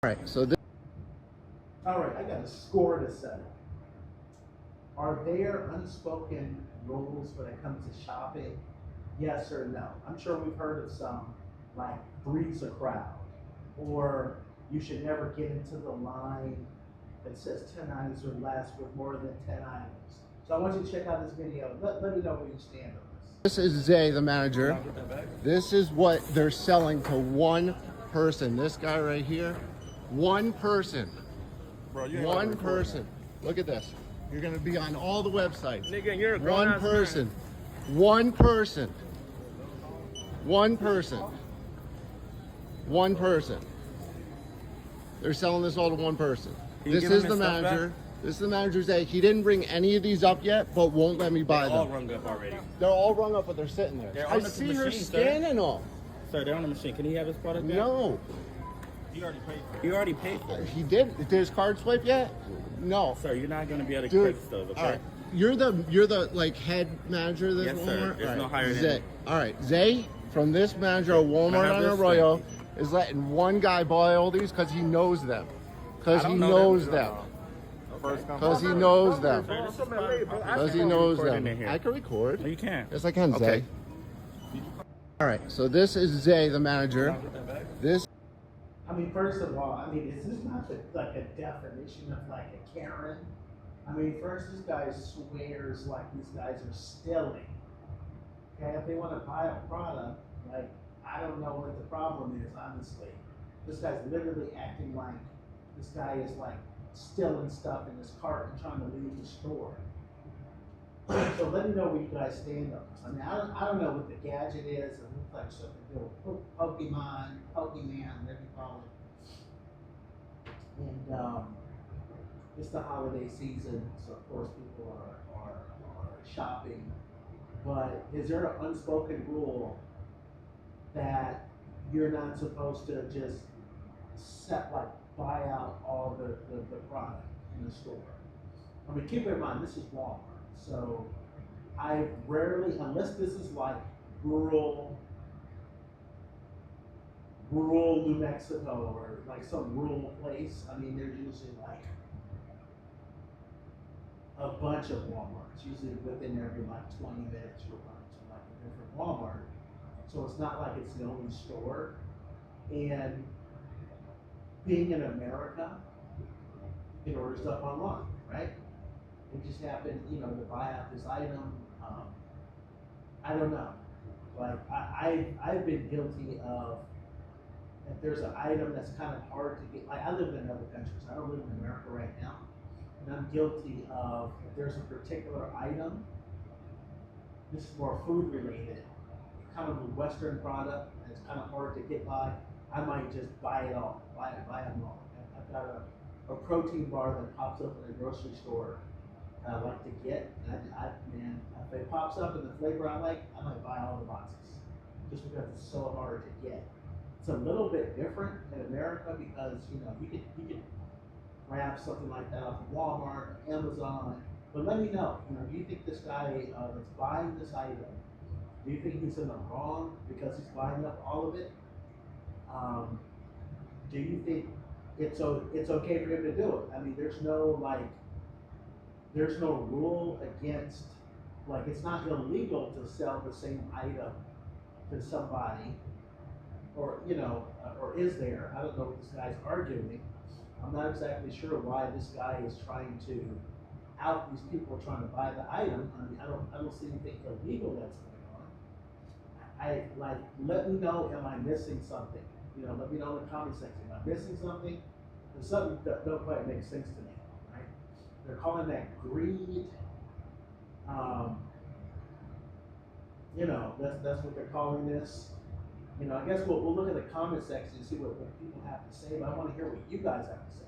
All right, so this, All right, I got a score to settle. Are there unspoken rules when it comes to shopping? Yes or no? I'm sure we've heard of some, like three's a crowd, or you should never get into the line that says 10 items or less with more than 10 items. So I want you to check out this video. Let me know where you stand on this. this is Zay, the manager. This is what they're selling to one person. This guy right here, one person. Bro, you ain't One recording person. Look at this. You're gonna be on all the websites. Nigga, you're a One grown-ass person. One person. One person. One person. They're selling this all to one person. Can you This give him is the his stuff manager. back? This is the manager Zay. He didn't bring any of these up yet, but won't let me buy They're all them. rung up already. They're all rung up, but they're sitting there. They're I on the see her machine, sir. scanning them. Sir, they're on the machine. Can he have his product back? No, He already paid for it. He already paid for it. he did. Did his card swipe yet? No. Sir, you're not going to be able to Dude, fix those, okay? all right. You're the like head manager of this Yes, Walmart? sir. There's All no right. higher than Zay. me. All right. Zay, from this manager of Walmart have on this Arroyo, thing. is letting one guy buy all these because he knows them. Because I he don't know knows them. them. First come, Because he first knows served. them. Sir, this is fine. Because he I knows record in them. here. I can record. No, you can't. Yes, I can, Okay. Zay. All right. So this is Zay, the manager. This. I mean, first of all, I mean, is this not like a definition of like a Karen? I mean, first, this guy swears like these guys are stealing. Okay, if they want to buy a product, like, I don't know what the problem is, honestly. This guy's literally acting like this guy is like stealing stuff in his cart and trying to leave the store. So let me know where you guys stand on this. I mean, I don't know what the gadget is. It looks like something to do with Pokemon, whatever you call it. And it's the holiday season, so of course people are shopping. But is there an unspoken rule that you're not supposed to just buy out all the product in the store? I mean, keep in mind, this is Walmart. So I rarely, unless this is like rural New Mexico or like some rural place, I mean, there's usually like a bunch of Walmarts, usually within every like 20 minutes you'll run to like a different Walmart. So it's not like it's the only store. And being in America, you can order stuff online, right? It just happened, to buy out this item. I don't know. Like I've been guilty of, if there's an item that's kind of hard to get. Like I live in other countries. I don't live in America right now, and I'm guilty of, if there's a particular item. This is more food related, kind of a Western product, and it's kind of hard to get by. I might just buy it all. Buy them all. I've got a protein bar that pops up in a grocery store that I like to get. And man, if it pops up in the flavor I like, I might buy all the boxes, just because it's so hard to get. It's a little bit different in America because you can grab something like that off of Walmart, Amazon. But let me know. Do you think this guy that's buying this item, do you think he's in the wrong because he's buying up all of it? Do you think it's okay for him to do it? I mean, there's no rule against, like, it's not illegal to sell the same item to somebody, or or is there? I don't know what this guy's arguing. I'm not exactly sure why this guy is trying to out these people trying to buy the item. I mean, I don't see anything illegal that's going on. Let me know, am I missing something? Let me know in the comment section. Am I missing something? There's something that don't quite make sense to me, right? They're calling that greed. That's what they're calling this. I guess we'll look at the comment section and see what people have to say, but I want to hear what you guys have to say.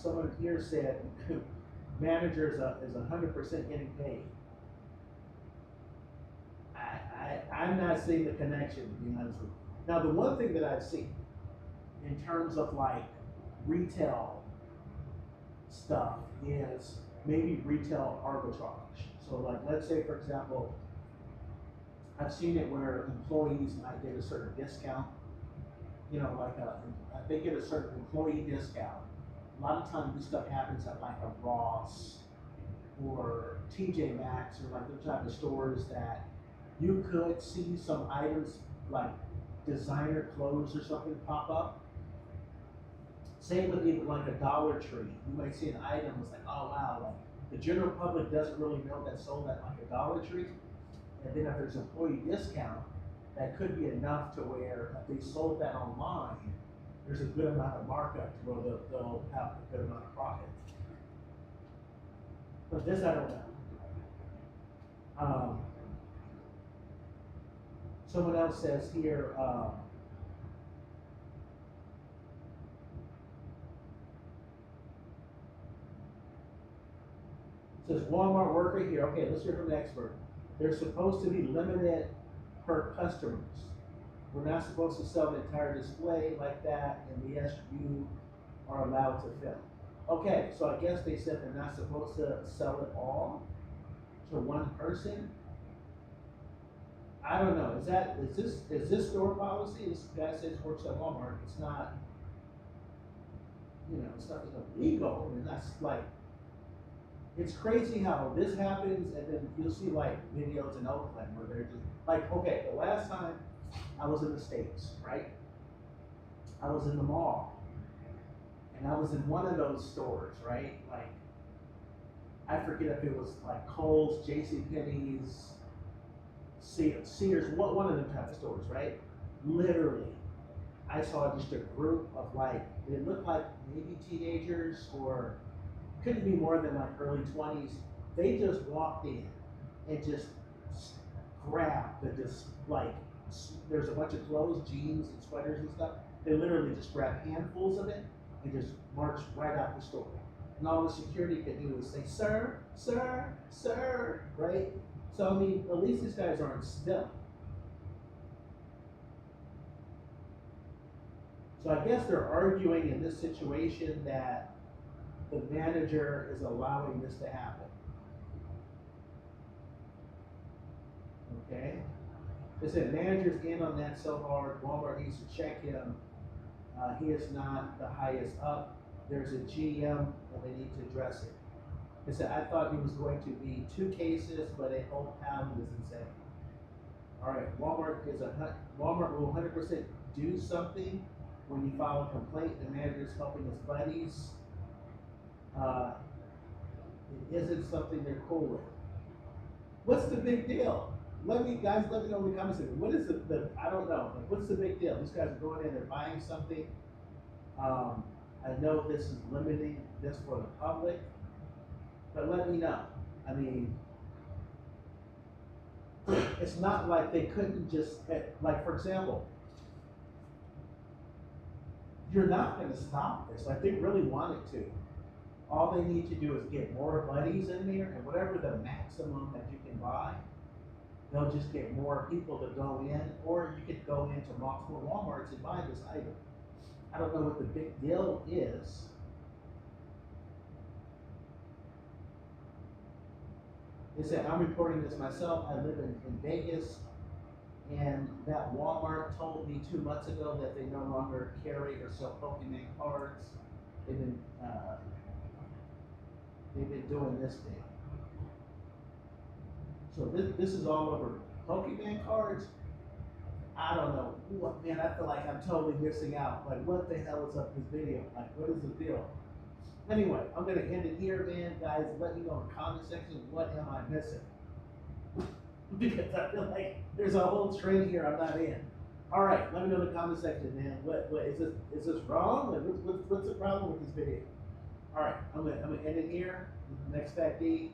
Someone here said, manager is 100% getting paid. I'm not seeing the connection, to be honest with you. Now, the one thing that I've seen in terms of like retail stuff is maybe retail arbitrage. So like, let's say for example, I've seen it where employees might get a certain discount you know, like they get a certain employee discount. A lot of times this stuff happens at like a Ross or TJ Maxx or like the type of stores that you could see some items like designer clothes or something pop up. Same with even like a Dollar Tree. You might see an item that's like, oh wow, like the general public doesn't really know that's sold at like a Dollar Tree. And then if there's employee discount, that could be enough to where if they sold that online, there's a good amount of markup to where they'll have a good amount of profit. But this I don't know. Someone else says here, says Walmart worker here. Okay, let's hear from the expert. They're supposed to be limited per customers. We're not supposed to sell the entire display like that, and yes, you are allowed to film. Okay, so I guess they said they're not supposed to sell it all to one person. I don't know. Is this store policy? This guy says works at Walmart. It's not, you know, it's not illegal. It's not like, it's crazy how this happens, and then you'll see like videos in Oakland where they're just like, okay, the last time I was in the States, right? I was in the mall, and I was in one of those stores, right? Like, I forget if it was like Kohl's, JCPenney's, Sears, one of them type of stores, right? Literally, I saw just a group of like, they looked like maybe teenagers or couldn't be more than like early 20s. They just walked in and just grabbed there's a bunch of clothes, jeans and sweaters and stuff. They literally just grabbed handfuls of it and just marched right out the store. And all the security could do was say, sir, sir, sir, right? So, I mean, at least these guys aren't still. So I guess they're arguing in this situation that the manager is allowing this to happen. Okay? They said manager's in on that so hard, Walmart needs to check him. He is not the highest up. There's a GM and they need to address it. They said, I thought he was going to be 2 cases, but a whole pound is insane. All right, Walmart will 100% do something when you file a complaint. The manager is helping his buddies. It isn't something they're cool with. What's the big deal? Let me know in the comments. What is I don't know. What's the big deal? These guys are going in, they're buying something. I know this is limiting this for the public, but let me know. I mean, it's not like they couldn't just, like for example, you're not going to stop this. Like they really wanted to. All they need to do is get more buddies in there, and whatever the maximum that you can buy, they'll just get more people to go in, or you could go into multiple Walmarts and buy this item. I don't know what the big deal is. They said, I'm reporting this myself. I live in Vegas, and that Walmart told me 2 months ago that they no longer carry or sell Pokemon cards. They've been doing this thing. So this is all over Pokemon cards. I don't know. Man, I feel like I'm totally missing out. Like, what the hell is up with this video? Like, what is the deal? Anyway, I'm going to end it here, man. Guys, let me know in the comment section, what am I missing? Because I feel like there's a whole trend here I'm not in. All right, let me know in the comment section, man. What is this wrong? Like, what's the problem with this video? All right, I'm gonna end it here. Next Fat D.